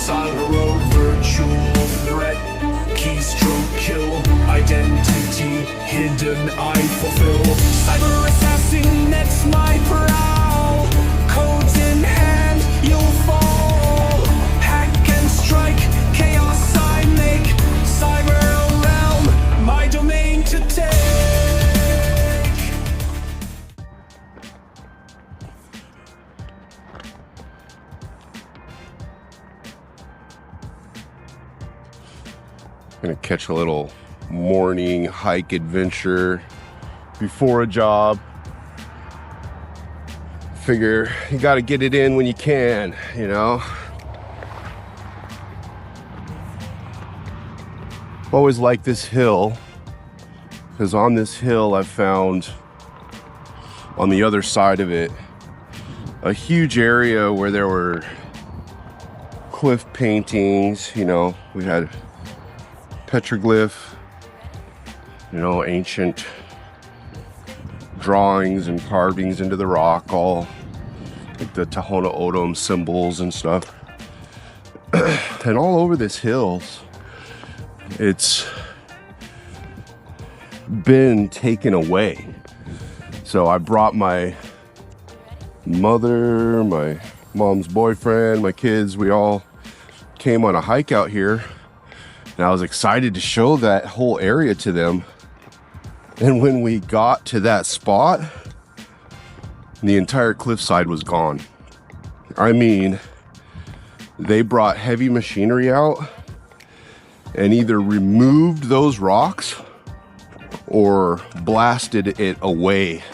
Tyro, virtual threat, keystroke kill, identity hidden, I fulfill. Cyber assassin, that's my prowl. Codes in hand, you'll fall. Hack and strike, chaos I make. Cyber realm, my domain to take. Gonna catch a little morning hike adventure before a job. Figure you gotta get it in when you can, you know? Always like this hill, because on this hill I've found, on the other side of it, a huge area where there were cliff paintings. You know, we had petroglyph, you know, ancient drawings and carvings into the rock, all like the Tohono O'odham symbols and stuff. And all over this hills, it's been taken away. So I brought my mother, my mom's boyfriend, my kids, we all came on a hike out here. And I was excited to show that whole area to them. And when we got to that spot, the entire cliffside was gone. I mean, they brought heavy machinery out and either removed those rocks or blasted it away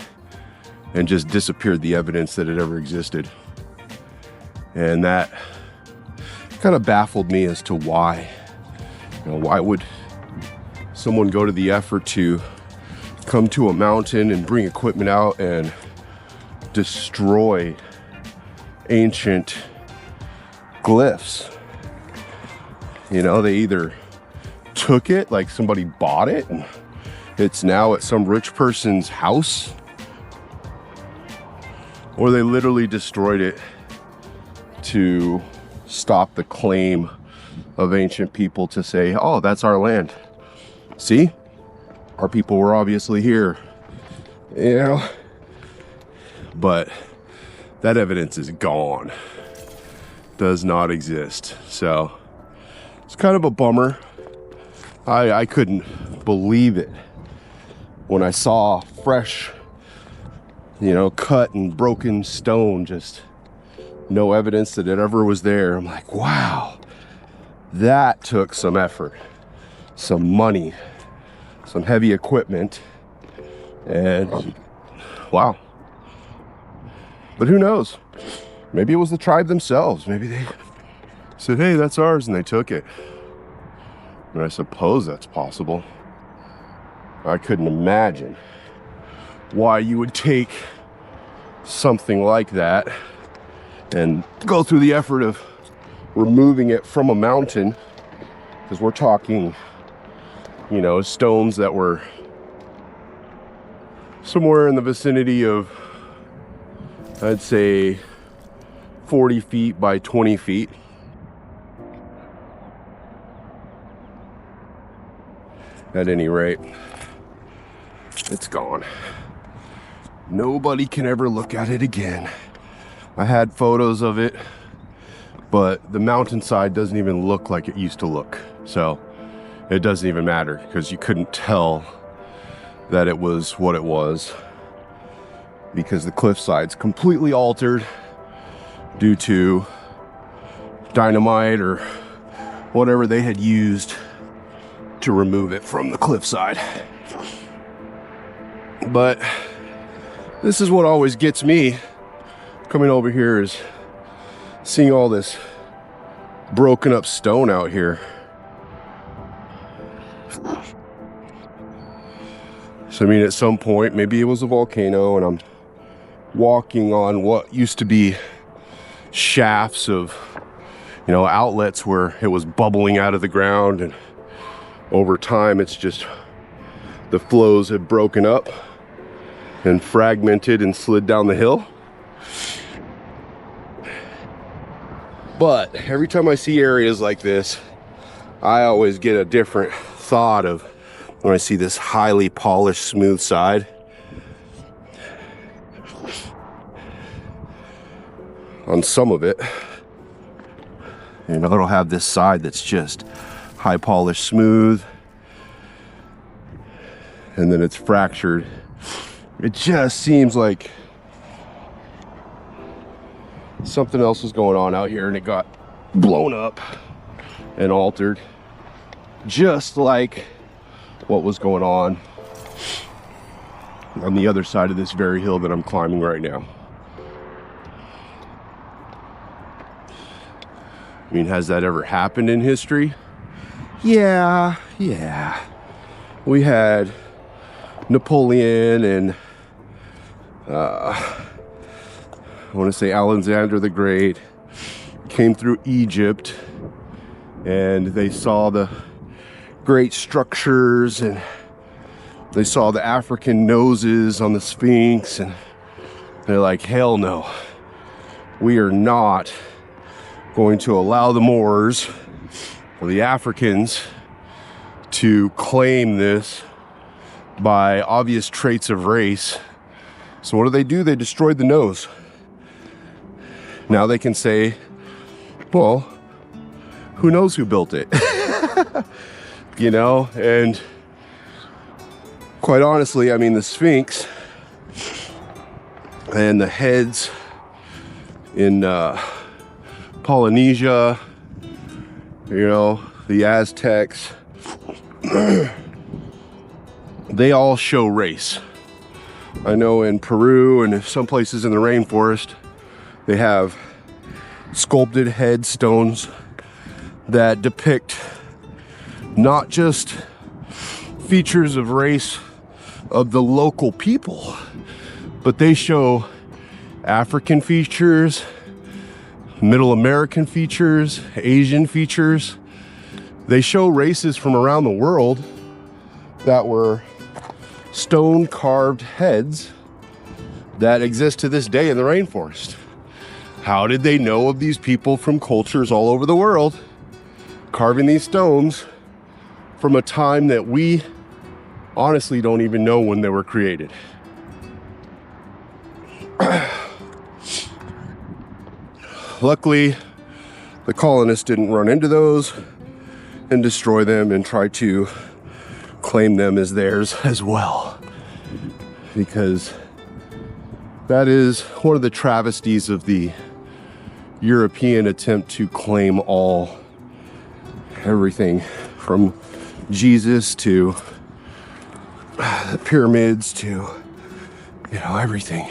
and just disappeared the evidence that it ever existed. And that kind of baffled me as to why. You know, why would someone go to the effort to come to a mountain and bring equipment out and destroy ancient glyphs? You know, they either took it, like somebody bought it, and it's now at some rich person's house, or they literally destroyed it to stop the claim of ancient people to say, oh, that's our land. See, our people were obviously here, you know? But that evidence is gone, does not exist. So it's kind of a bummer. I couldn't believe it when I saw fresh, you know, cut and broken stone, just no evidence that it ever was there. I'm like, wow. That took some effort, some money, some heavy equipment, and wow. But who knows? Maybe it was the tribe themselves. Maybe they said, hey, that's ours, and they took it. And I suppose that's possible. I couldn't imagine why you would take something like that and go through the effort of removing it from a mountain, because we're talking, you know, stones that were somewhere in the vicinity of, I'd say, 40 feet by 20 feet. At any rate, it's gone. Nobody can ever look at it again. I had photos of it, but the mountainside doesn't even look like it used to look. So it doesn't even matter, because you couldn't tell that it was what it was, because the cliffside's completely altered due to dynamite or whatever they had used to remove it from the cliffside. But this is what always gets me coming over here, is seeing all this broken up stone out here. So I mean, at some point, maybe it was a volcano and I'm walking on what used to be shafts of, you know, outlets where it was bubbling out of the ground, and over time it's just the flows have broken up and fragmented and slid down the hill. But every time I see areas like this, I always get a different thought of when I see this highly polished, smooth side. On some of it, you know, it'll have this side that's just high polished, smooth, and then it's fractured. It just seems like something else was going on out here and it got blown up and altered, just like what was going on the other side of this very hill that I'm climbing right now. I mean, has that ever happened in history? Yeah. We had Napoleon and I want to say Alexander the Great came through Egypt and they saw the great structures and they saw the African noses on the Sphinx and they're like, hell no, we are not going to allow the Moors or the Africans to claim this by obvious traits of race. So what do? They destroyed the nose. Now they can say, well, who knows who built it? You know, and quite honestly, I mean, the Sphinx and the heads in Polynesia, you know, the Aztecs, they all show race. I know in Peru and some places in the rainforest, they have sculpted headstones that depict not just features of race of the local people, but they show African features, Middle American features, Asian features. They show races from around the world that were stone carved heads that exist to this day in the rainforest. How did they know of these people from cultures all over the world carving these stones from a time that we honestly don't even know when they were created? Luckily, the colonists didn't run into those and destroy them and try to claim them as theirs as well, because that is one of the travesties of the European attempt to claim everything from Jesus to the pyramids to, you know, everything.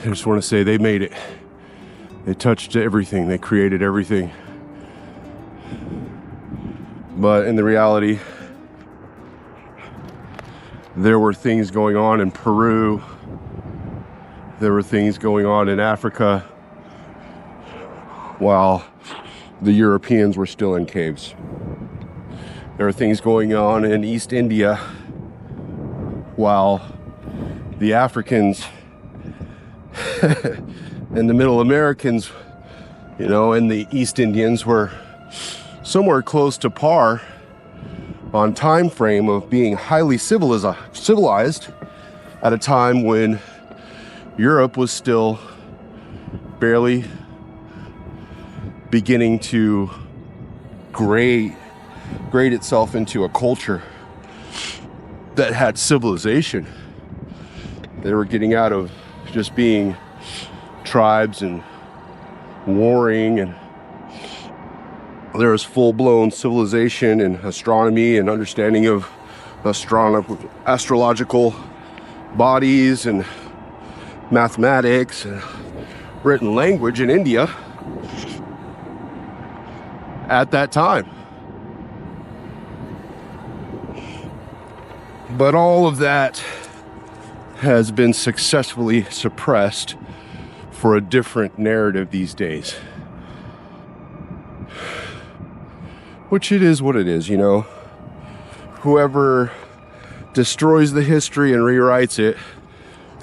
I just want to say they made it. They touched everything. They created everything. But in the reality, there were things going on in Peru. There were things going on in Africa while the Europeans were still in caves. There were things going on in East India while the Africans and the Middle Americans, you know, and the East Indians were somewhere close to par on time frame of being highly civilized at a time when Europe was still barely beginning to grade itself into a culture that had civilization. They were getting out of just being tribes and warring, and there was full-blown civilization and astronomy and understanding of astrological bodies and mathematics and written language in India at that time. But all of that has been successfully suppressed for a different narrative these days. Which it is what it is, you know. Whoever destroys the history and rewrites it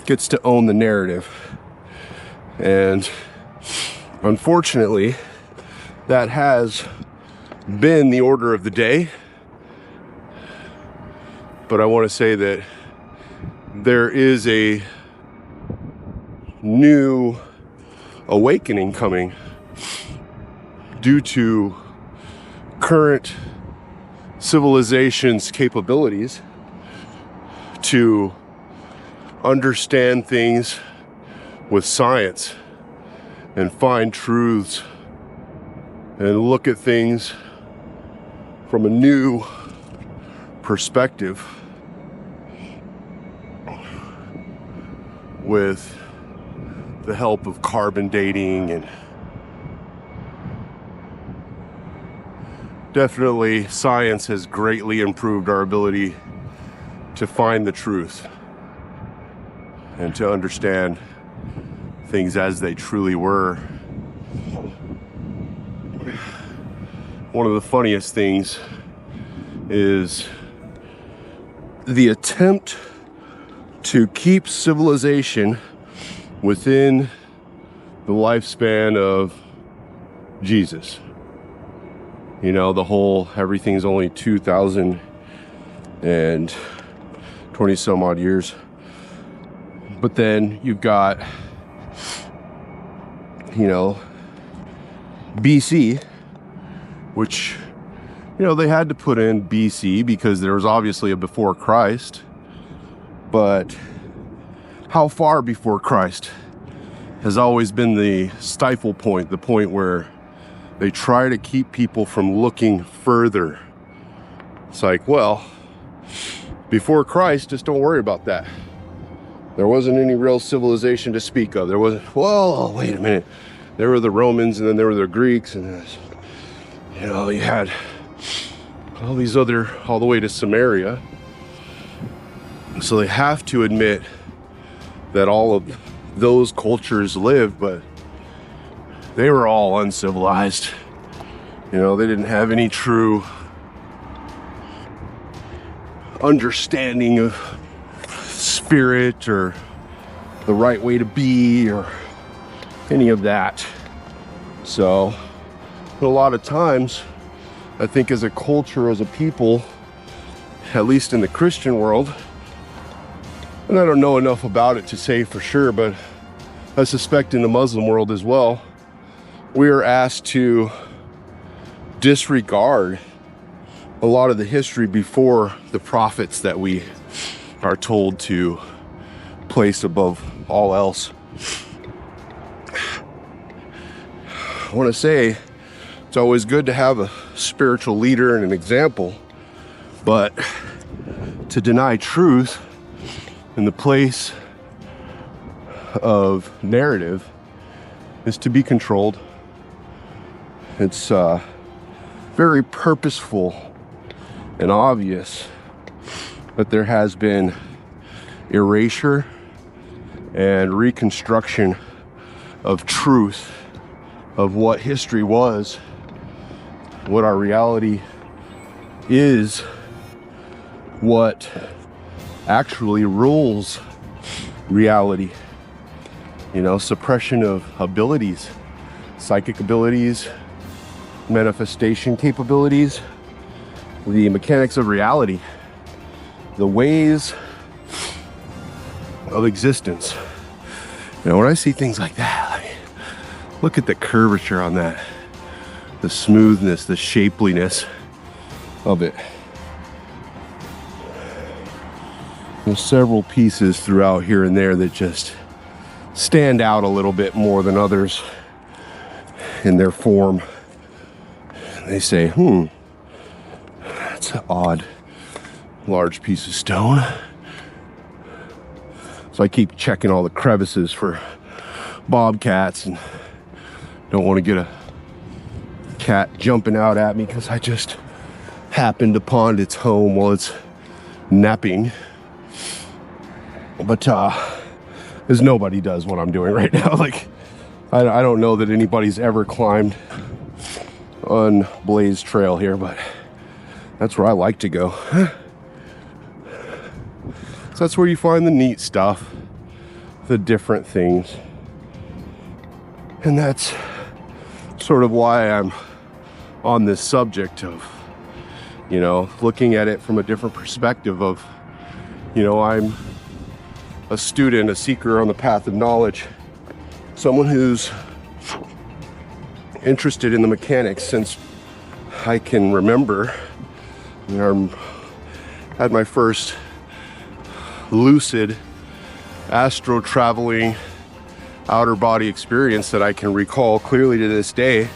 gets to own the narrative. And unfortunately, that has been the order of the day. But I want to say that there is a new awakening coming due to current civilization's capabilities to understand things with science and find truths and look at things from a new perspective with the help of carbon dating. And definitely science has greatly improved our ability to find the truth and to understand things as they truly were. One of the funniest things is the attempt to keep civilization within the lifespan of Jesus. You know, the whole everything's only 2,020 some odd years. But then you've got, you know, BC, which, you know, they had to put in BC because there was obviously a before Christ. But how far before Christ has always been the stifle point, the point where they try to keep people from looking further. It's like, well, before Christ, just don't worry about that. There wasn't any real civilization to speak of. There wasn't, well, wait a minute. There were the Romans, and then there were the Greeks, and, you know, you had all these other, all the way to Samaria. So they have to admit that all of those cultures lived, but they were all uncivilized. You know, they didn't have any true understanding of spirit or the right way to be or any of that. So a lot of times, I think as a culture, as a people, at least in the Christian world, and I don't know enough about it to say for sure, but I suspect in the Muslim world as well, we are asked to disregard a lot of the history before the prophets that we are told to place above all else. I want to say it's always good to have a spiritual leader and an example, but to deny truth in the place of narrative is to be controlled. It's very purposeful and obvious that there has been erasure and reconstruction of truth, of what history was, what our reality is, what actually rules reality. You know, suppression of abilities, psychic abilities, manifestation capabilities, the mechanics of reality, the ways of existence. You know, when I see things like that, I mean, look at the curvature on that, the smoothness, the shapeliness of it. There's several pieces throughout here and there that just stand out a little bit more than others in their form. They say, that's an odd large piece of stone. So I keep checking all the crevices for bobcats and don't want to get a cat jumping out at me because I just happened upon its home while it's napping. But as nobody does what I'm doing right now. Like, I don't know that anybody's ever climbed on Blaze Trail here, but that's where I like to go. So that's where you find the neat stuff, the different things. And that's sort of why I'm on this subject of, you know, looking at it from a different perspective of, you know, I'm a student, a seeker on the path of knowledge, someone who's interested in the mechanics since I can remember. I had my first lucid astral traveling outer body experience that I can recall clearly to this day.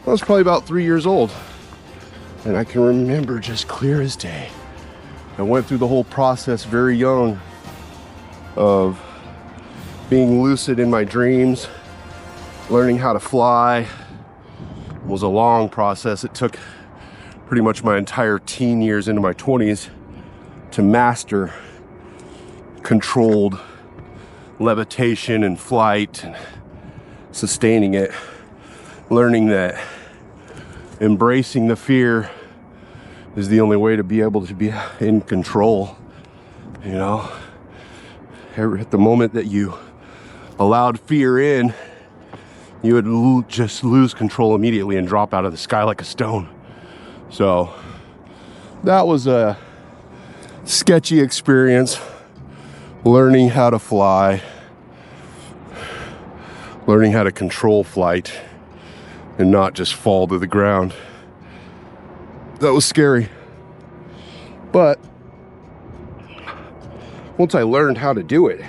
I was probably about 3 years old, and I can remember just clear as day. I went through the whole process very young of being lucid in my dreams, learning how to fly. It was a long process. It took pretty much my entire teen years into my 20s to master controlled levitation and flight and sustaining it, learning that embracing the fear is the only way to be able to be in control. You know, at the moment that you allowed fear in, you would just lose control immediately and drop out of the sky like a stone. So that was a sketchy experience, learning how to fly, learning how to control flight and not just fall to the ground. That was scary. But once I learned how to do it,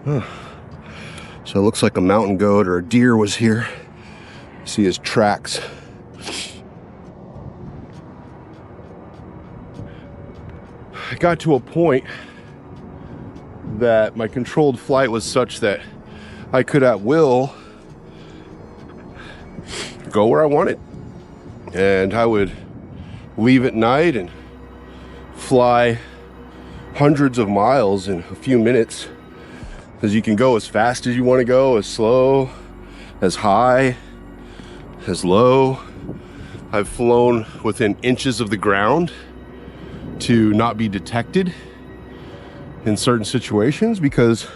so it looks like a mountain goat or a deer was here. See his tracks. I got to a point that my controlled flight was such that I could at will go where I wanted. And I would leave at night and fly hundreds of miles in a few minutes, because you can go as fast as you want to go, as slow, as high, as low. I've flown within inches of the ground to not be detected in certain situations because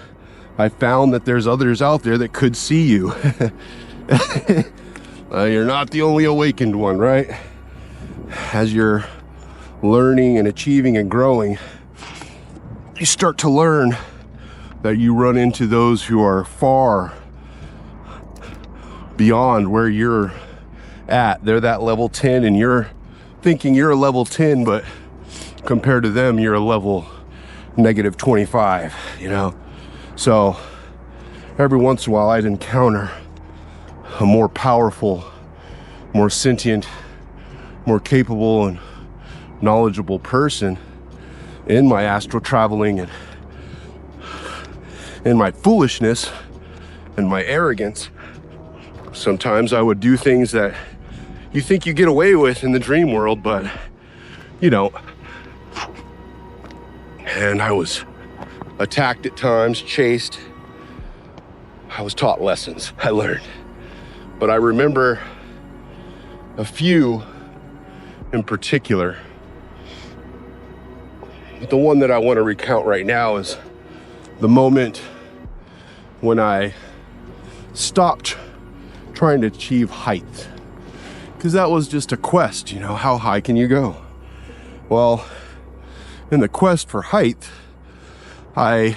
I found that there's others out there that could see you. You're not the only awakened one, right? As you're learning and achieving and growing, you start to learn that you run into those who are far beyond where you're at. They're that level 10 and you're thinking you're a level 10, but compared to them, you're a level negative 25, you know? So every once in a while I'd encounter a more powerful, more sentient, more capable and knowledgeable person in my astral traveling and in my foolishness and my arrogance. Sometimes I would do things that you think you get away with in the dream world, but you don't. And I was attacked at times, chased. I was taught lessons, I learned. But I remember a few in particular. The one that I want to recount right now is the moment when I stopped trying to achieve height. Because that was just a quest, you know, how high can you go? Well, in the quest for height, I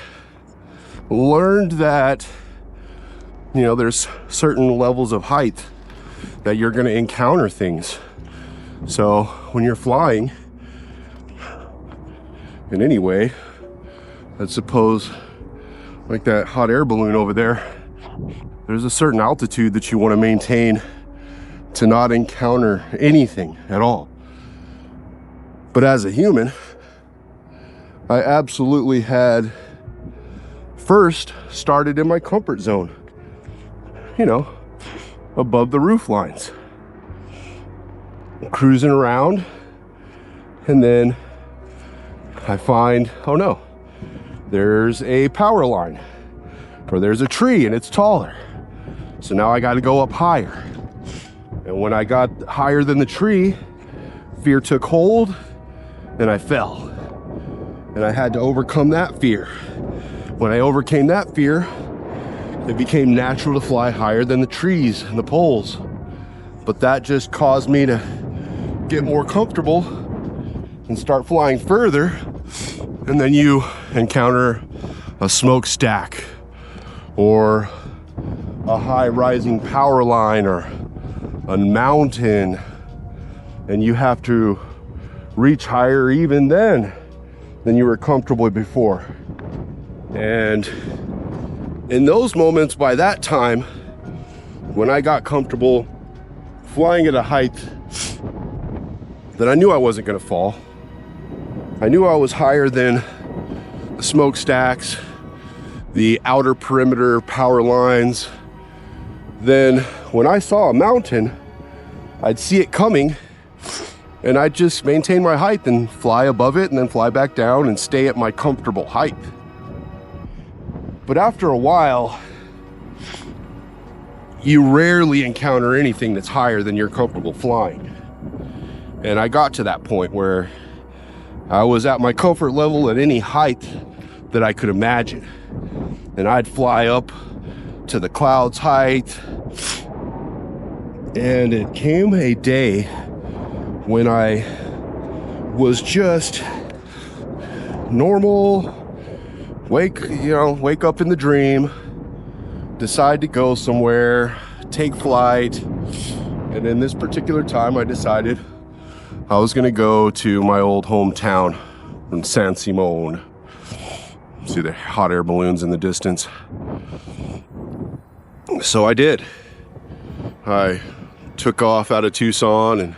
learned that, you know, there's certain levels of height that you're going to encounter things. So when you're flying in any way, let's suppose like that hot air balloon over there, there's a certain altitude that you want to maintain to not encounter anything at all. But as a human, I absolutely had first started in my comfort zone, you know, above the roof lines, cruising around, and then I find, oh no, there's a power line, or there's a tree and it's taller. So now I got to go up higher. And when I got higher than the tree, fear took hold and I fell. And I had to overcome that fear. When I overcame that fear, it became natural to fly higher than the trees and the poles. But that just caused me to get more comfortable and start flying further. And then you encounter a smokestack or a high rising power line or a mountain, and you have to reach higher even then than you were comfortable before. And in those moments, by that time, when I got comfortable flying at a height that I knew I wasn't going to fall, I knew I was higher than the smokestacks, the outer perimeter power lines, then when I saw a mountain, I'd see it coming and I'd just maintain my height and fly above it and then fly back down and stay at my comfortable height. But after a while, you rarely encounter anything that's higher than you're comfortable flying. And I got to that point where I was at my comfort level at any height that I could imagine. And I'd fly up to the clouds height. And it came a day when I was just normal, wake up in the dream, decide to go somewhere, take flight. And in this particular time, I decided I was gonna go to my old hometown in San Simon. See the hot air balloons in the distance. So I did. I took off out of Tucson and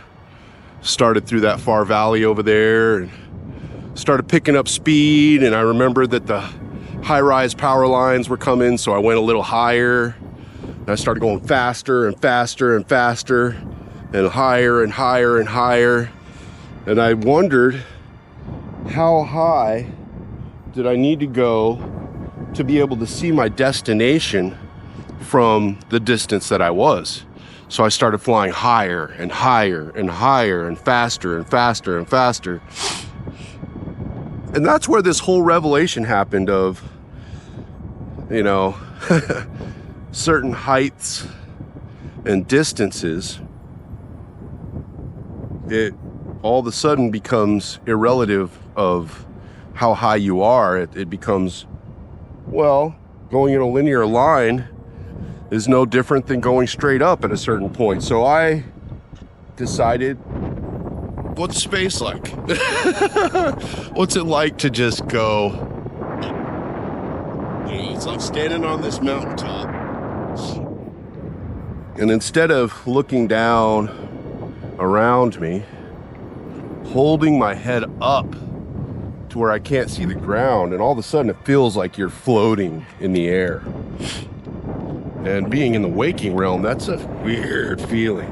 started through that far valley over there and started picking up speed. And I remembered that the high-rise power lines were coming, so I went a little higher. And I started going faster and faster and faster and higher and higher and higher. And I wondered, how high did I need to go to be able to see my destination from the distance that I was? So I started flying higher and higher and higher and faster and faster and faster. And that's where this whole revelation happened of, certain heights and distances. It all of a sudden becomes irrelative of how high you are. It becomes, well, going in a linear line is no different than going straight up at a certain point. So I decided, what's space like? What's it like to just go? It's like standing on this mountaintop. And instead of looking down around me, holding my head up to where I can't see the ground, and all of a sudden it feels like you're floating in the air. And being in the waking realm, that's a weird feeling.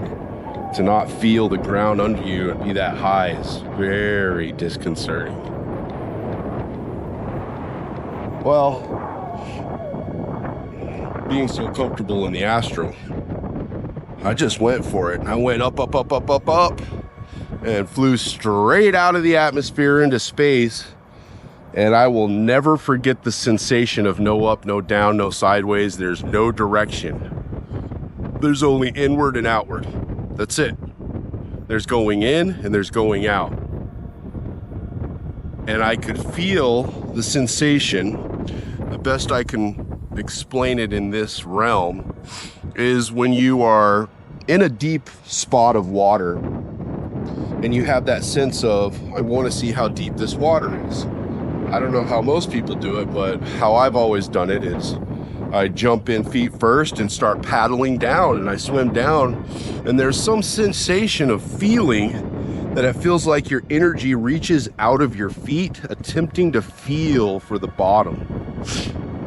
To not feel the ground under you and be that high is very disconcerting. Well, being so comfortable in the Astral, I just went for it. I went up, up, up, up, up, up, and flew straight out of the atmosphere into space. And I will never forget the sensation of no up, no down, no sideways. There's no direction. There's only inward and outward. That's it. There's going in and there's going out. And I could feel the sensation. The best I can explain it in this realm is when you are in a deep spot of water and you have that sense of, I want to see how deep this water is. I don't know how most people do it, but how I've always done it is I jump in feet first and start paddling down, and I swim down, and there's some sensation of feeling that it feels like your energy reaches out of your feet, attempting to feel for the bottom,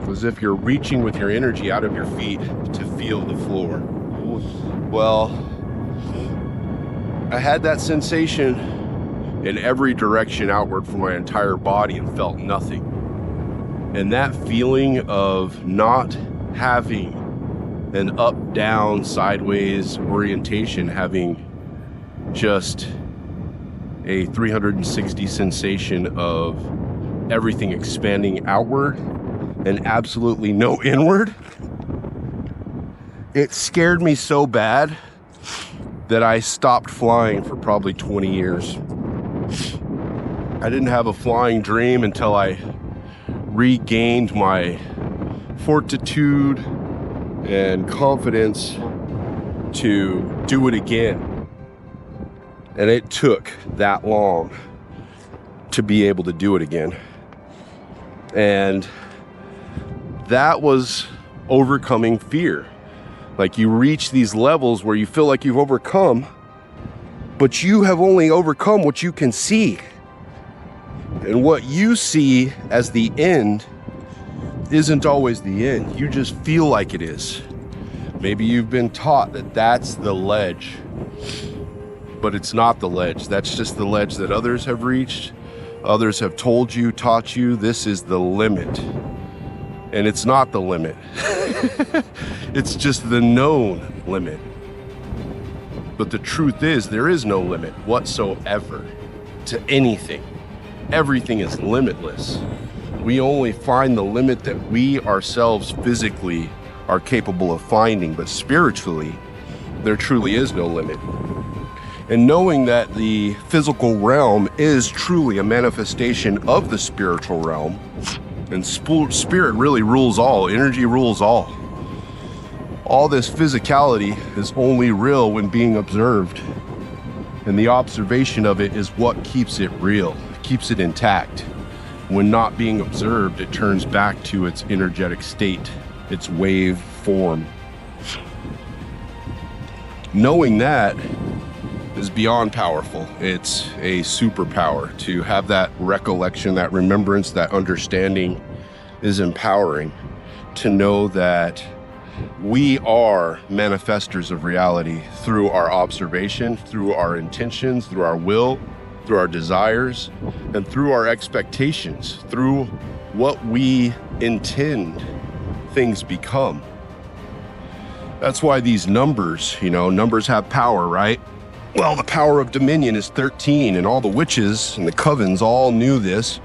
as if you're reaching with your energy out of your feet to feel the floor. Well, I had that sensation in every direction outward from my entire body and felt nothing. And that feeling of not having an up, down, sideways orientation, having just a 360 sensation of everything expanding outward and absolutely no inward, it scared me so bad that I stopped flying for probably 20 years. I didn't have a flying dream until I regained my fortitude and confidence to do it again. And it took that long to be able to do it again. And that was overcoming fear. Like, you reach these levels where you feel like you've overcome, but you have only overcome what you can see. And what you see as the end isn't always the end. You just feel like it is. Maybe you've been taught that that's the ledge, but it's not the ledge. That's just the ledge that others have reached. Others have told you, taught you, this is the limit. And it's not the limit. It's just the known limit. But the truth is, there is no limit whatsoever to anything. Everything is limitless. We only find the limit that we ourselves physically are capable of finding, but spiritually, there truly is no limit. And knowing that the physical realm is truly a manifestation of the spiritual realm, and spirit really rules all, energy rules all. All this physicality is only real when being observed. And the observation of it is what keeps it real, keeps it intact. When not being observed, it turns back to its energetic state, its wave form. Knowing that is beyond powerful. It's a superpower. To have that recollection, that remembrance, that understanding is empowering. To know that we are manifestors of reality through our observation, through our intentions, through our will, through our desires, and through our expectations, through what we intend things become. That's why these numbers, numbers have power, right? Well, the power of dominion is 13, and all the witches and the covens all knew this,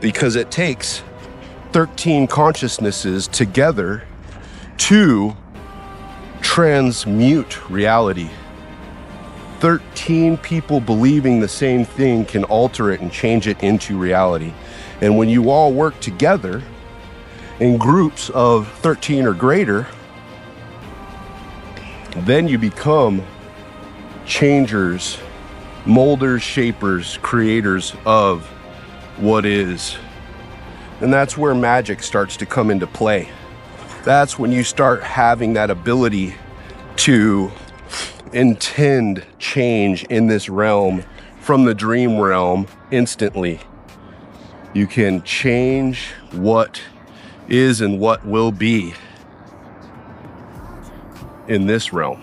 because it takes 13 consciousnesses together to transmute reality. 13 people believing the same thing can alter it and change it into reality. And when you all work together in groups of 13 or greater, then you become changers, molders, shapers, creators of what is. And that's where magic starts to come into play. That's when you start having that ability to intend change in this realm from the dream realm instantly. You can change what is and what will be in this realm.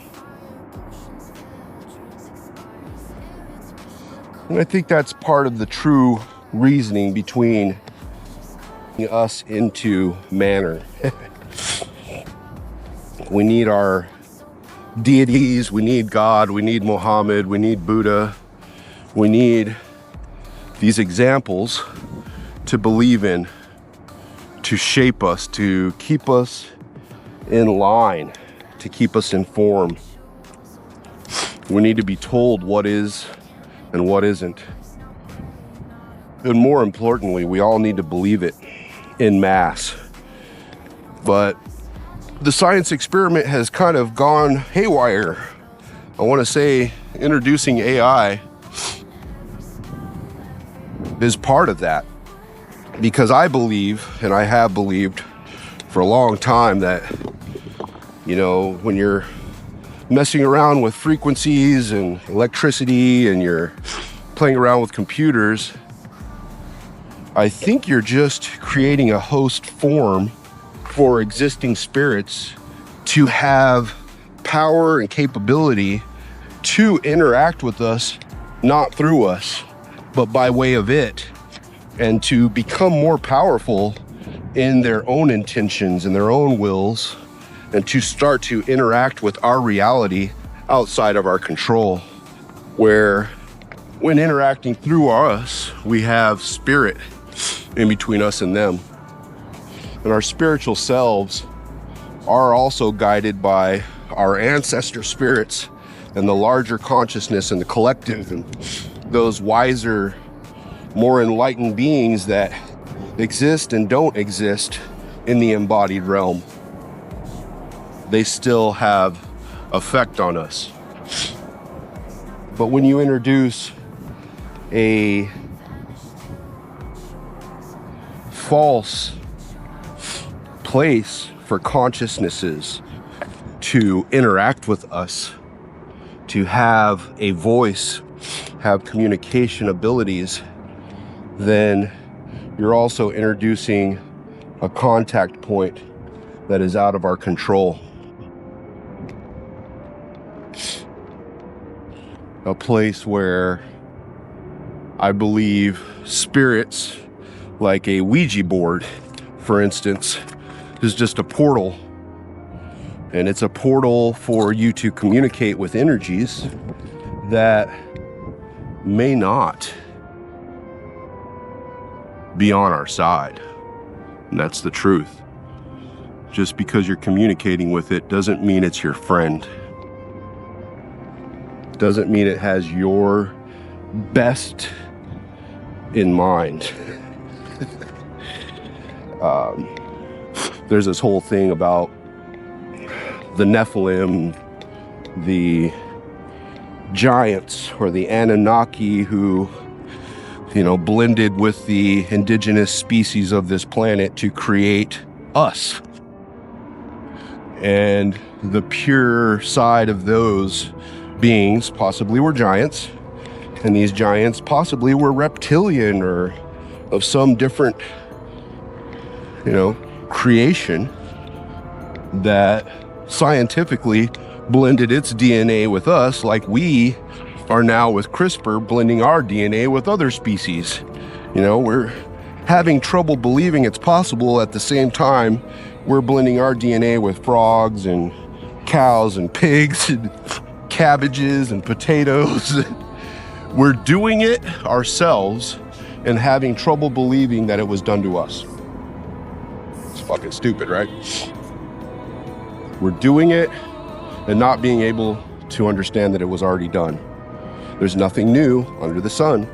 And I think that's part of the true reasoning between us into manner. We need our deities, we need God, we need Muhammad, we need Buddha, we need these examples to believe in, to shape us, to keep us in line, to keep us informed. We need to be told what is and what isn't. And more importantly, we all need to believe it in mass. But the science experiment has kind of gone haywire. I want to say introducing AI is part of that, because I believe, and I have believed for a long time, that when you're messing around with frequencies and electricity and you're playing around with computers, I think you're just creating a host form for existing spirits to have power and capability to interact with us, not through us, but by way of it, and to become more powerful in their own intentions and their own wills, and to start to interact with our reality outside of our control, where when interacting through us, we have spirit in between us and them. And our spiritual selves are also guided by our ancestor spirits and the larger consciousness and the collective and those wiser, more enlightened beings that exist and don't exist in the embodied realm, they still have effect on us. But when you introduce a false place for consciousnesses to interact with us, to have a voice, have communication abilities, then you're also introducing a contact point that is out of our control. A place where I believe spirits, like a Ouija board, for instance, is just a portal. And it's a portal for you to communicate with energies that may not be on our side. And that's the truth. Just because you're communicating with it doesn't mean it's your friend. Doesn't mean it has your best in mind. There's this whole thing about the Nephilim, the giants or the Anunnaki who, blended with the indigenous species of this planet to create us. And the pure side of those beings possibly were giants, and these giants possibly were reptilian or of some different, creation that scientifically blended its DNA with us, like we are now with CRISPR blending our DNA with other species. We're having trouble believing it's possible. At the same time, we're blending our DNA with frogs and cows and pigs and cabbages and potatoes. We're doing it ourselves and having trouble believing that it was done to us. It's fucking stupid, right? We're doing it and not being able to understand that it was already done. There's nothing new under the sun.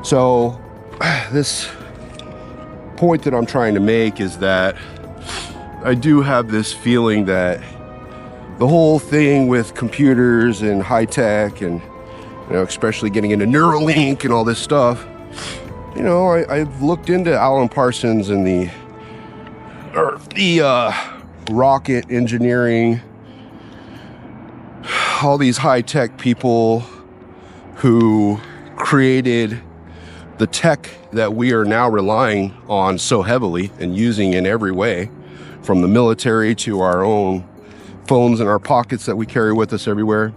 So this point that I'm trying to make is that I do have this feeling that the whole thing with computers and high tech and, especially getting into Neuralink and all this stuff, I've looked into Alan Parsons and the rocket engineering, all these high tech people who created the tech that we are now relying on so heavily and using in every way, from the military to our own phones in our pockets that we carry with us everywhere.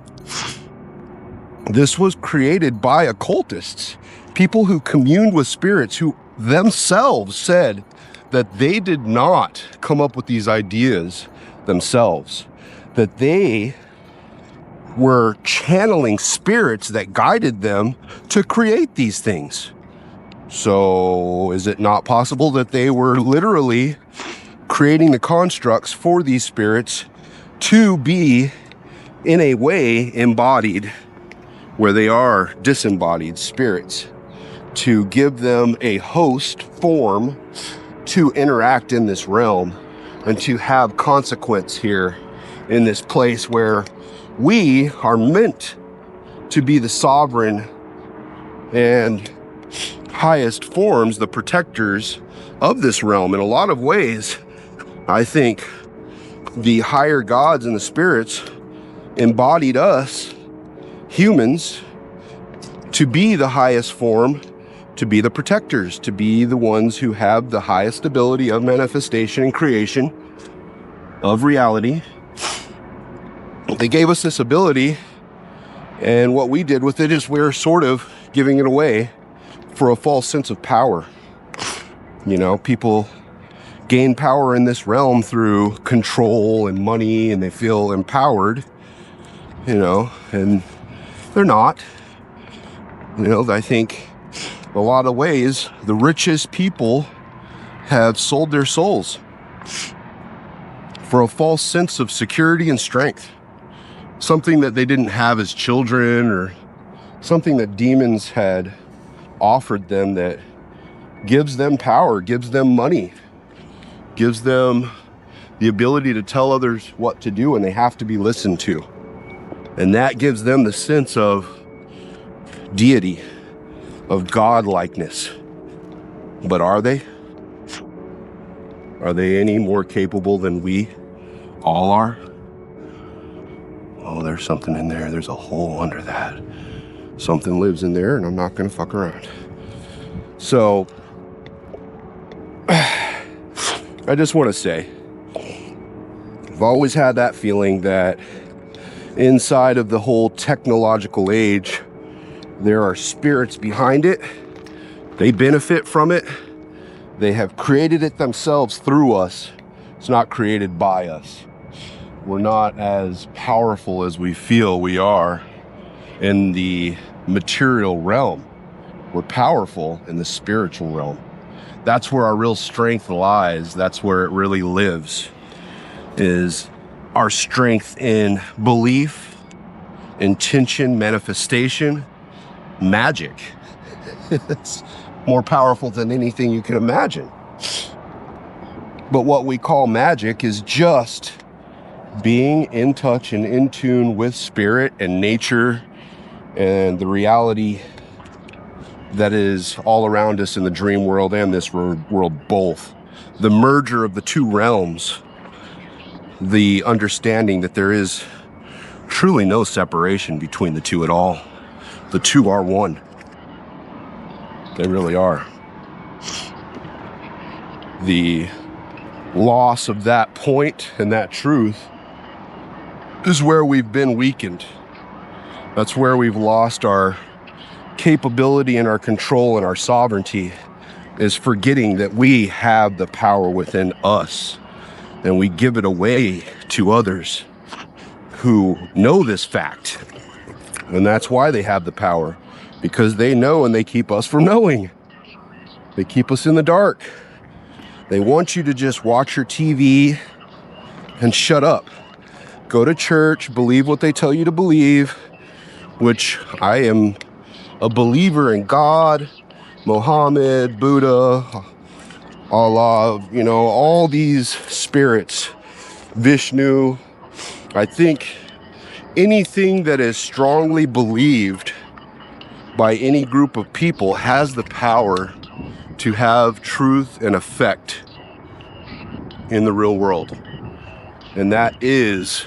This was created by occultists, people who communed with spirits, who themselves said that they did not come up with these ideas themselves, that they were channeling spirits that guided them to create these things. So is it not possible that they were literally creating the constructs for these spirits to be, in a way, embodied, where they are disembodied spirits, to give them a host form to interact in this realm and to have consequence here in this place where we are meant to be the sovereign and highest forms, the protectors of this realm. In a lot of ways, I think the higher gods and the spirits embodied us, humans, to be the highest form, to be the protectors, to be the ones who have the highest ability of manifestation and creation of reality. They gave us this ability, and what we did with it is we're sort of giving it away for a false sense of power. People gain power in this realm through control and money, and they feel empowered, and they're not. I think a lot of ways, the richest people have sold their souls for a false sense of security and strength. something that they didn't have as children, or something that demons had offered them that gives them power, gives them money, gives them the ability to tell others what to do, and they have to be listened to. And that gives them the sense of deity, of God-likeness. But are they? Are they any more capable than we all are? Oh, there's something in there. There's a hole under that. Something lives in there, and I'm not gonna fuck around. So, I just want to say, I've always had that feeling that inside of the whole technological age, there are spirits behind it. They benefit from it. They have created it themselves through us. It's not created by us. We're not as powerful as we feel we are in the material realm. We're powerful in the spiritual realm. That's where our real strength lies. That's where it really lives, is our strength in belief, intention, manifestation, magic. It's more powerful than anything you can imagine. But what we call magic is just being in touch and in tune with spirit and nature and the reality that is all around us in the dream world and this world both. The merger of the two realms, the understanding that there is truly no separation between the two at all. The two are one. They really are. The loss of that point and that truth is where we've been weakened. That's where we've lost our capability and our control and our sovereignty, is forgetting that we have the power within us, and we give it away to others who know this fact. And that's why they have the power, because they know and they keep us from knowing. They keep us in the dark. They want you to just watch your TV and shut up. Go to church, believe what they tell you to believe, which I am a believer in God, Muhammad, Buddha, Allah, you know, all these spirits, Vishnu. I think anything that is strongly believed by any group of people has the power to have truth and effect in the real world. And that is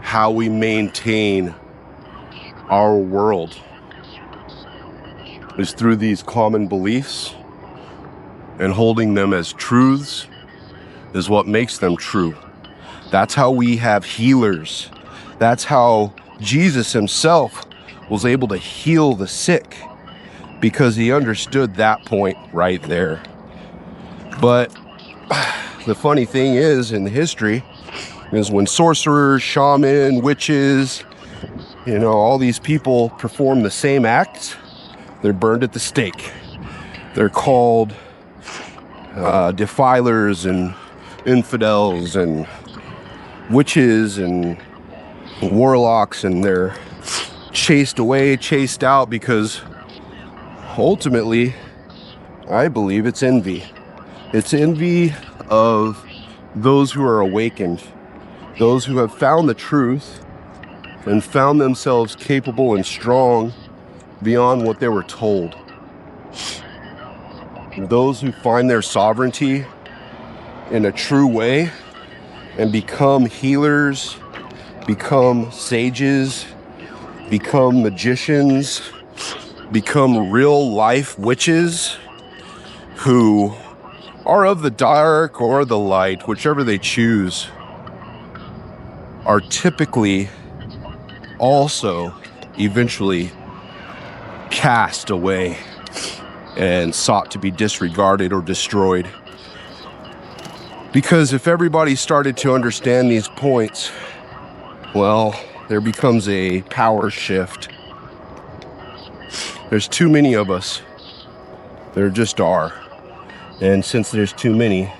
how we maintain our world, is through these common beliefs, and holding them as truths is what makes them true. That's how we have healers. That's how Jesus himself was able to heal the sick, because he understood that point right there. But the funny thing is, in history, is when sorcerers, shaman, witches, you know, all these people perform the same acts, they're burned at the stake. They're called defilers and infidels and witches and warlocks, and they're chased away, chased out, because ultimately, I believe it's envy. It's envy of those who are awakened, those who have found the truth and found themselves capable and strong beyond what they were told. Those who find their sovereignty in a true way and become healers, become sages, become magicians, become real life witches who are of the dark or the light, whichever they choose, are typically also eventually cast away and sought to be disregarded or destroyed. Because if everybody started to understand these points, well, there becomes a power shift. There's too many of us. There just are. And since there's too many,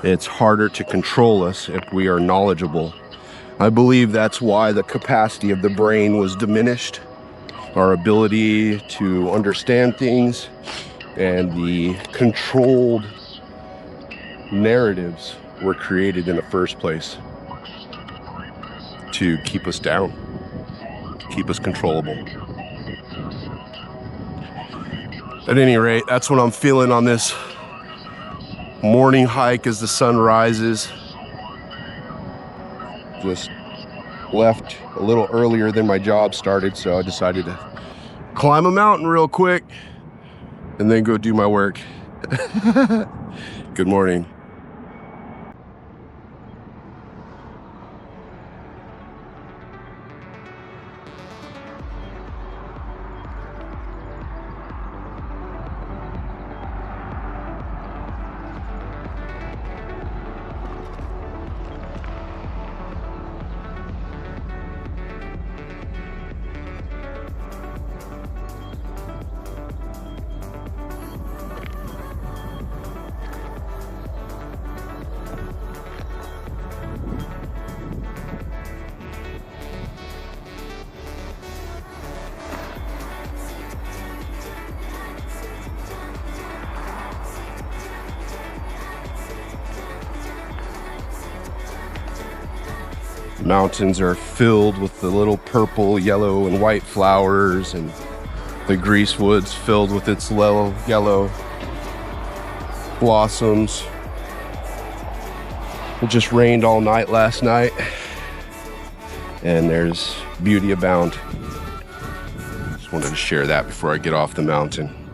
it's harder to control us if we are knowledgeable. I believe that's why the capacity of the brain was diminished, our ability to understand things, and the controlled narratives were created in the first place to keep us down, to keep us controllable. At any rate, that's what I'm feeling on this morning hike as the sun rises. Just left a little earlier than my job started, so I decided to climb a mountain real quick and then go do my work. Good morning. Mountains are filled with the little purple, yellow, and white flowers, and the greasewood's filled with its yellow blossoms. It just rained all night last night, and there's beauty abound. Just wanted to share that before I get off the mountain.